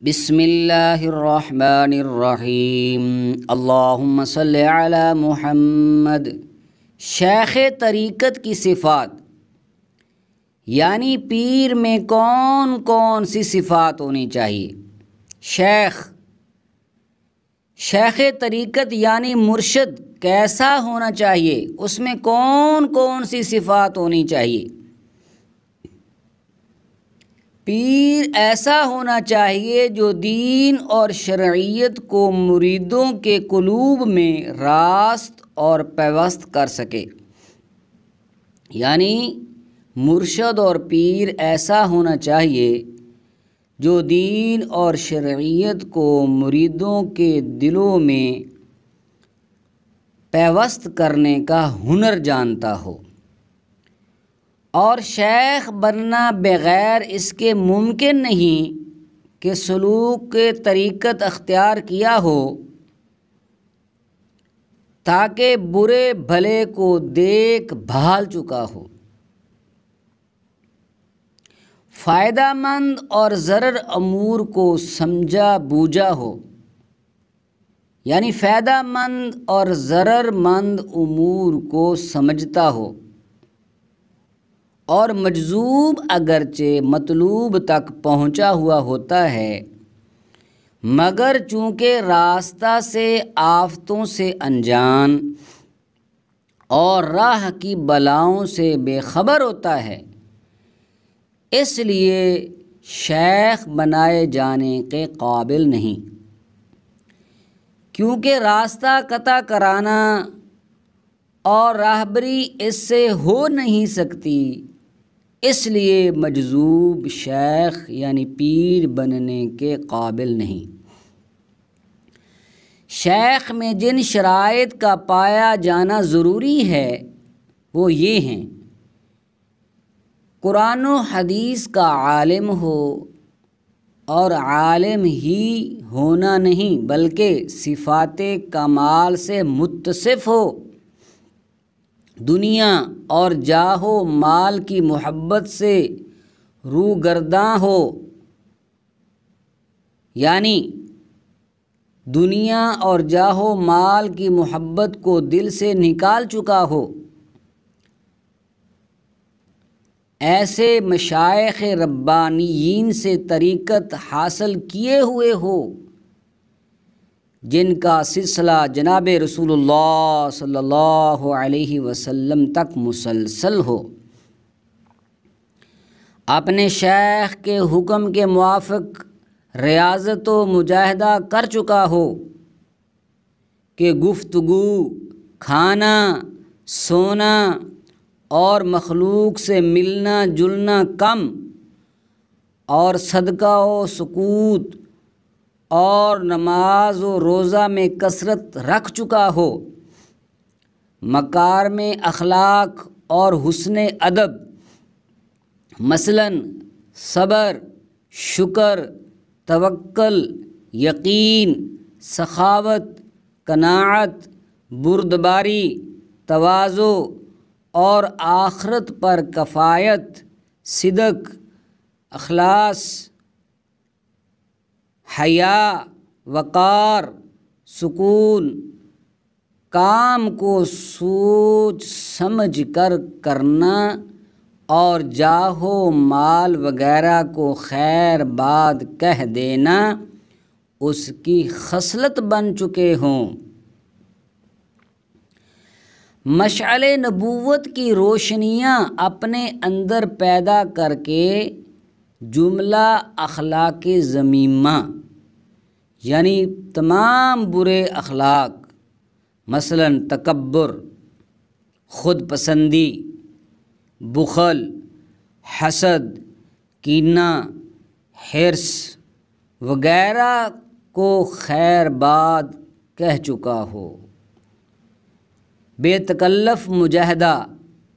بسم اللہ الرحمن الرحیم اللہم صلی علی محمد۔ شیخ طریقت کی صفات، یعنی پیر میں کون کون سی صفات ہونی چاہیے؟ شیخ طریقت یعنی مرشد کیسا ہونا چاہیے، اس میں کون کون سی صفات ہونی چاہیے؟ پیر ایسا ہونا چاہیے جو دین اور شرعیت کو مریدوں کے قلوب میں راست اور پیوست کر سکے، یعنی مرشد اور پیر ایسا ہونا چاہیے جو دین اور شرعیت کو مریدوں کے دلوں میں پیوست کرنے کا ہنر جانتا ہو، اور شیخ بننا بغیر اس کے ممکن نہیں کہ سلوک طریقت اختیار کیا ہو تاکہ برے بھلے کو دیکھ بھال چکا ہو، فائدہ مند اور ضرر امور کو سمجھا بوجھا ہو، یعنی فائدہ مند اور ضرر مند امور کو سمجھتا ہو، اور مجذوب اگرچہ مطلوب تک پہنچا ہوا ہوتا ہے مگر چونکہ راستہ سے آفتوں سے انجان اور راہ کی بلاؤں سے بے خبر ہوتا ہے، اس لیے شیخ بنائے جانے کے قابل نہیں، کیونکہ راستہ قطع کرانا اور راہبری اس سے ہو نہیں سکتی، اس لیے مجذوب شیخ یعنی پیر بننے کے قابل نہیں۔ شیخ میں جن شرائط کا پایا جانا ضروری ہے وہ یہ ہیں: قرآن و حدیث کا عالم ہو، اور عالم ہی ہونا نہیں بلکہ صفات کمال سے متصف ہو، دنیا اور جاہ و مال کی محبت سے روگرداں ہو، یعنی دنیا اور جاہ و مال کی محبت کو دل سے نکال چکا ہو، ایسے مشائخ ربانیین سے طریقت حاصل کیے ہوئے ہو جن کا سلسلہ جناب رسول اللہ صلی اللہ علیہ وسلم تک مسلسل ہو، اپنے شیخ کے حکم کے موافق ریاضت و مجاہدہ کر چکا ہو کہ گفتگو، کھانا، سونا اور مخلوق سے ملنا جلنا کم، اور صدقہ و سکوت اور نماز و روزہ میں کثرت رکھ چکا ہو، مکارم اخلاق اور حسن ادب مثلاً صبر، شکر، توکل، یقین، سخاوت، قناعت، بردباری، تواضع اور آخرت پر کفایت، صدق، اخلاص، حیا، وقار، سکون، کام کو سوچ سمجھ کر کرنا، اور جاہ و مال وغیرہ کو خیر باد کہہ دینا اس کی خصلت بن چکے ہوں۔ مشعل نبوت کی روشنیاں اپنے اندر پیدا کر کے جملہ اخلاق ذمیمہ یعنی تمام برے اخلاق مثلاً تکبر، خود پسندی، بخل، حسد، کینہ، حرص وغیرہ کو خیر باد کہہ چکا ہو، بے تکلف مجاہدہ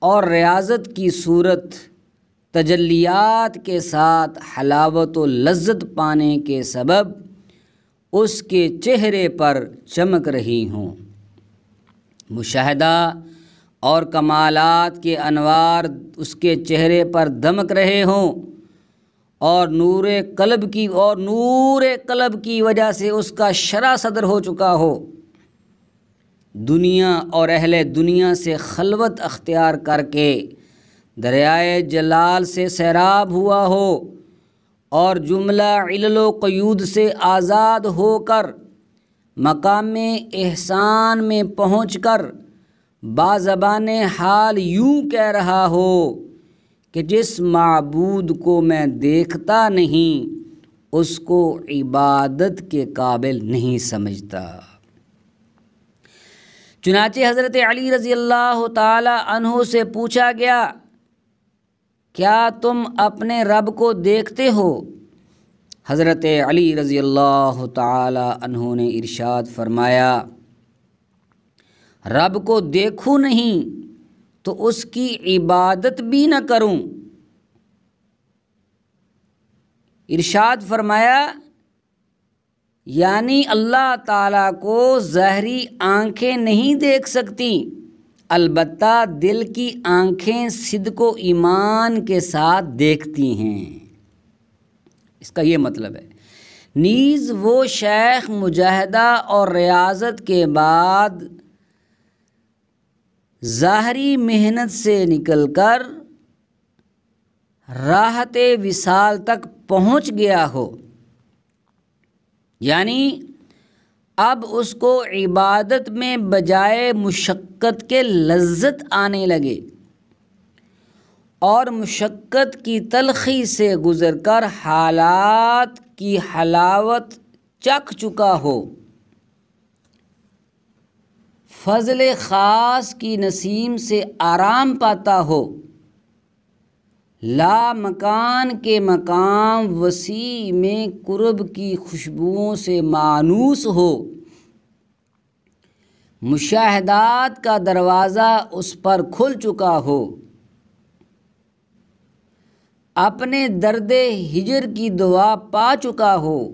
اور ریاضت کی صورت تجلیات کے ساتھ حلاوت و لذت پانے کے سبب اس کے چہرے پر چمک رہی ہوں، مشاہدہ اور کمالات کے انوار اس کے چہرے پر دمک رہے ہوں، اور نور قلب کی وجہ سے اس کا شرح صدر ہو چکا ہو، دنیا اور اہل دنیا سے خلوت اختیار کر کے دریائے جلال سے سیراب ہوا ہو، اور جملہ علل و قیود سے آزاد ہو کر مقام احسان میں پہنچ کر بازبان حال یوں کہہ رہا ہو کہ جس معبود کو میں دیکھتا نہیں اس کو عبادت کے قابل نہیں سمجھتا۔ چنانچہ حضرت علی رضی اللہ تعالی عنہ سے پوچھا گیا، کیا تم اپنے رب کو دیکھتے ہو؟ حضرت علی رضی اللہ تعالی عنہ نے ارشاد فرمایا، رب کو دیکھوں نہیں تو اس کی عبادت بھی نہ کروں۔ ارشاد فرمایا، یعنی اللہ تعالیٰ کو ظاہری آنکھیں نہیں دیکھ سکتی، البتہ دل کی آنکھیں صدق و ایمان کے ساتھ دیکھتی ہیں۔ اس کا یہ مطلب ہے، نیز وہ شیخ مجاہدہ اور ریاضت کے بعد ظاہری محنت سے نکل کر راحت وصال تک پہنچ گیا ہو، یعنی اب اس کو عبادت میں بجائے مشقت کے لذت آنے لگے، اور مشقت کی تلخی سے گزر کر حالات کی حلاوت چکھ چکا ہو، فضل خاص کی نسیم سے آرام پاتا ہو، لا مکان کے مقام وسیع میں قرب کی خوشبوؤں سے مانوس ہو، مشاہدات کا دروازہ اس پر کھل چکا ہو، اپنے درد ہجر کی دوا پا چکا ہو،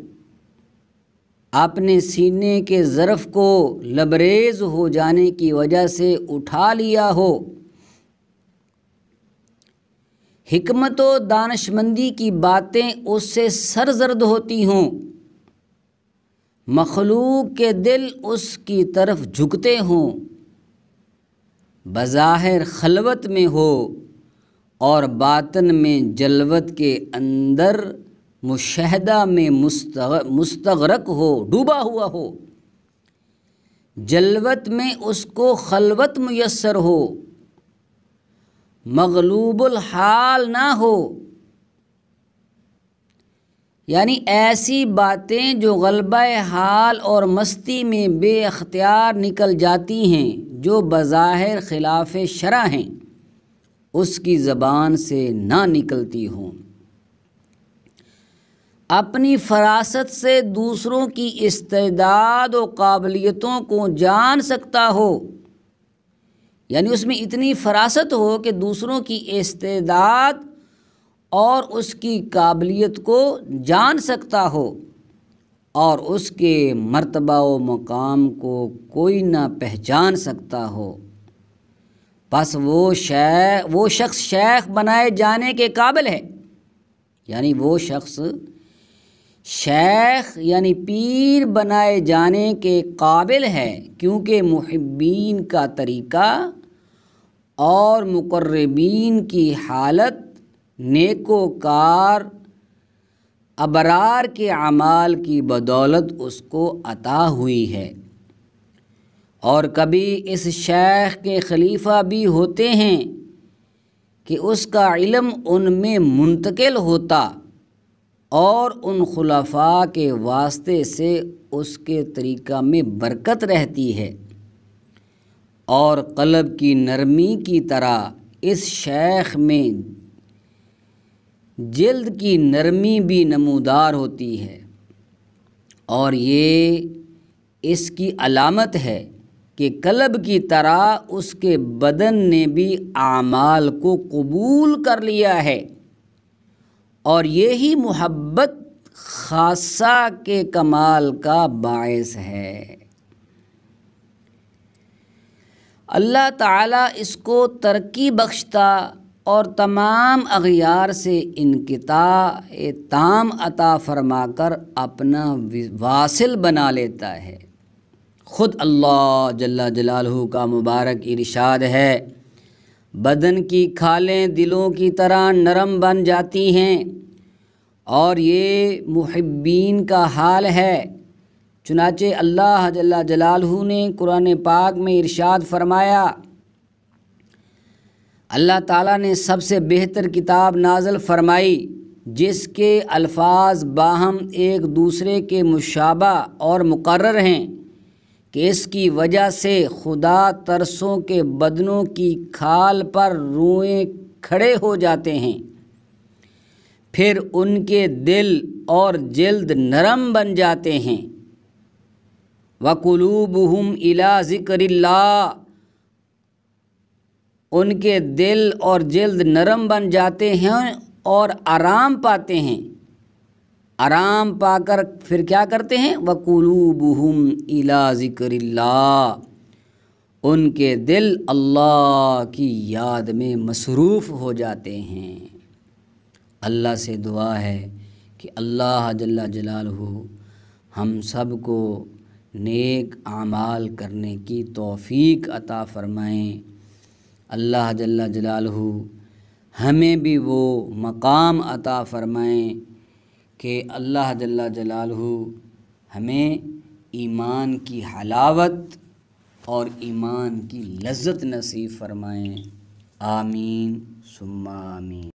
اپنے سینے کے ظرف کو لبریز ہو جانے کی وجہ سے اٹھا لیا ہو، حکمت و دانشمندی کی باتیں اس سے سرزرد ہوتی ہوں، مخلوق کے دل اس کی طرف جھکتے ہوں، بظاہر خلوت میں ہو اور باطن میں جلوت کے اندر مشاہدہ میں مستغرق ہو، ڈوبا ہوا ہو، جلوت میں اس کو خلوت میسر ہو، مغلوب الحال نہ ہو، یعنی ایسی باتیں جو غلبہ حال اور مستی میں بے اختیار نکل جاتی ہیں، جو بظاہر خلاف شرع ہیں، اس کی زبان سے نہ نکلتی ہوں، اپنی فراست سے دوسروں کی استعداد و قابلیتوں کو جان سکتا ہو، یعنی اس میں اتنی فراست ہو کہ دوسروں کی استعداد اور اس کی قابلیت کو جان سکتا ہو، اور اس کے مرتبہ و مقام کو کوئی نہ پہچان سکتا ہو، بس وہ شخص شیخ بنائے جانے کے قابل ہے، یعنی وہ شخص شیخ یعنی پیر بنائے جانے کے قابل ہے، کیونکہ محبین کا طریقہ اور مقربین کی حالت نیکوکار ابرار کے اعمال کی بدولت اس کو عطا ہوئی ہے، اور کبھی اس شیخ کے خلیفہ بھی ہوتے ہیں کہ اس کا علم ان میں منتقل ہوتا اور ان خلفاء کے واسطے سے اس کے طریقہ میں برکت رہتی ہے، اور قلب کی نرمی کی طرح اس شیخ میں جلد کی نرمی بھی نمودار ہوتی ہے، اور یہ اس کی علامت ہے کہ قلب کی طرح اس کے بدن نے بھی اعمال کو قبول کر لیا ہے، اور یہی محبت خاصہ کے کمال کا باعث ہے۔ اللہ تعالیٰ اس کو ترقی بخشتا اور تمام اغیار سے انقطاع تام عطا فرما کر اپنا واصل بنا لیتا ہے۔ خود اللہ جل جلالہ کا مبارک ارشاد ہے، بدن کی کھالیں دلوں کی طرح نرم بن جاتی ہیں، اور یہ محبین کا حال ہے۔ چنانچہ اللہ جل جلالہ نے قرآن پاک میں ارشاد فرمایا، اللہ تعالیٰ نے سب سے بہتر کتاب نازل فرمائی جس کے الفاظ باہم ایک دوسرے کے مشابہ اور مقرر ہیں، کہ اس کی وجہ سے خدا ترسوں کے بدنوں کی کھال پر روئیں کھڑے ہو جاتے ہیں، پھر ان کے دل اور جلد نرم بن جاتے ہیں۔ وَقُلُوبُهُمْ إِلَىٰ ذِكْرِ اللَّهِ، ان کے دل اور جلد نرم بن جاتے ہیں اور آرام پاتے ہیں، آرام پا کر پھر کیا کرتے ہیں؟ وَقُلُوبُهُمْ إِلَىٰ ذِكْرِ اللَّهِ، ان کے دل اللہ کی یاد میں مصروف ہو جاتے ہیں۔ اللہ سے دعا ہے کہ اللہ جل جلالہ ہم سب کو نیک اعمال کرنے کی توفیق عطا فرمائیں۔ اللہ جل جلالہ ہمیں بھی وہ مقام عطا فرمائیں کہ اللہ جل جلالہ ہمیں ایمان کی حلاوت اور ایمان کی لذت نصیب فرمائیں۔ آمین ثم آمین۔